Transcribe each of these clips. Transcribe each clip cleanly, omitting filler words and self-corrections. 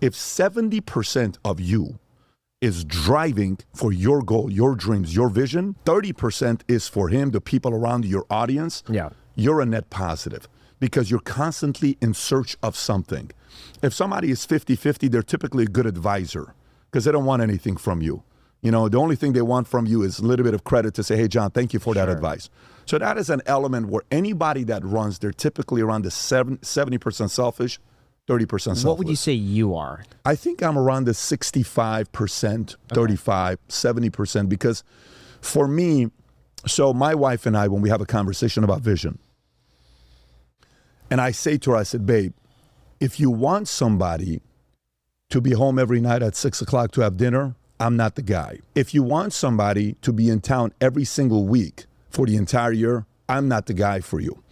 If 70% of you is driving for your goal, your dreams, your vision, 30% is for him, the people around you, your audience, you're a net positive because you're constantly in search of something. If somebody is 50-50, they're typically a good advisor because they don't want anything from you. You know, the only thing they want from you is a little bit of credit to say, hey, John, thank you for that advice. So that is an element where anybody that runs, they're typically around the 70% selfish, 30% selfless. What would you say you are? I think I'm around the 65%, 35, 70%, because for me, so my wife and I, when we have a conversation about vision, and I say to her, I said, babe, if you want somebody to be home every night at 6 o'clock to have dinner, I'm not the guy. If you want somebody to be in town every single week for the entire year, I'm not the guy for you.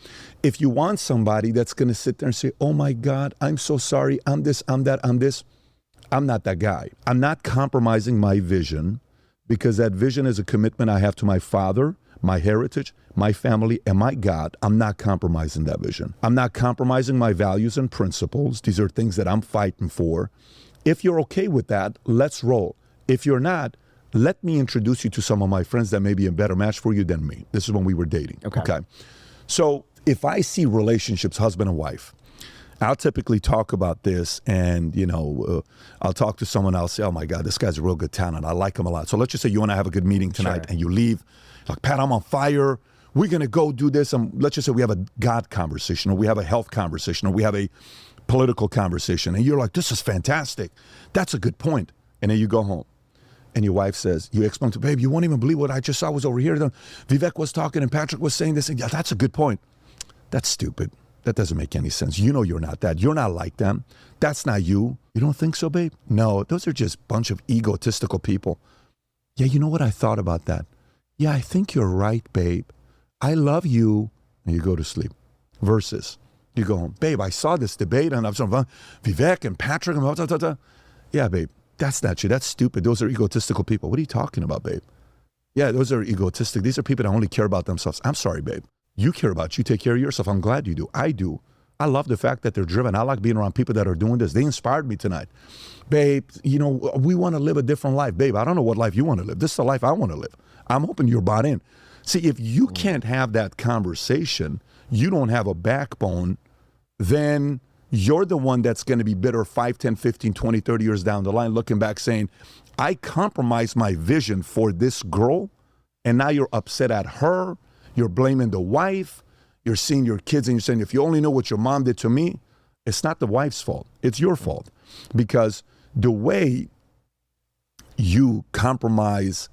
If you want somebody that's going to sit there and say, oh my God, I'm so sorry, I'm this, I'm that, I'm this, I'm not that guy. I'm not compromising my vision because that vision is a commitment I have to my father, my heritage, my family, and my God. I'm not compromising that vision. I'm not compromising my values and principles. These are things that I'm fighting for. If you're okay with that, let's roll. If you're not, let me introduce you to some of my friends that may be a better match for you than me. This is when we were dating. Okay. So if I see relationships, husband and wife, I'll typically talk about this and, you know, I'll talk to someone else, say, oh my God, this guy's a real good talent. I like him a lot. So let's just say you and I have a good meeting tonight and you leave. Like, Pat, I'm on fire. We're going to go do this. And let's just say we have a God conversation or we have a health conversation or we have a political conversation. And you're like, this is fantastic. That's a good point. And then you go home. And your wife says, you explain to, babe, you won't even believe what I just saw was over here. Vivek was talking and Patrick was saying this. And yeah, that's a good point. That's stupid. That doesn't make any sense. You know you're not that. You're not like them. That's not you. You don't think so, babe? No, those are just a bunch of egotistical people. Yeah, you know what I thought about that? Yeah, I think you're right, babe. I love you. And you go to sleep. Versus, you go home, babe, I saw this debate and I was on Vivek and Patrick and blah, blah, blah, blah. Yeah, babe. That's not you. That's stupid. Those are egotistical people. What are you talking about, babe? Yeah, those are egotistic. These are people that only care about themselves. I'm sorry, babe. You care about you. Take care of yourself. I'm glad you do. I do. I love the fact that they're driven. I like being around people that are doing this. They inspired me tonight. Babe, you know, we want to live a different life. Babe, I don't know what life you want to live. This is the life I want to live. I'm hoping you're bought in. See, if you can't have that conversation, you don't have a backbone, then you're the one that's going to be bitter 5, 10, 15, 20, 30 years down the line, looking back saying, I compromised my vision for this girl, and now you're upset at her. You're blaming the wife. You're seeing your kids and you're saying, if you only know what your mom did to me, it's not the wife's fault. It's your fault. Because the way you compromise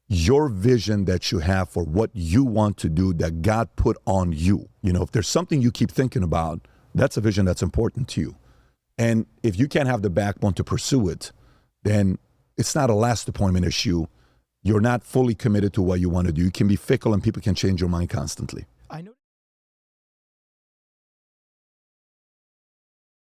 your vision that you have for what you want to do that God put on you, you know, if there's something you keep thinking about, that's a vision that's important to you. And if you can't have the backbone to pursue it, then it's not a last appointment issue. You're not fully committed to what you want to do. You can be fickle and people can change your mind constantly.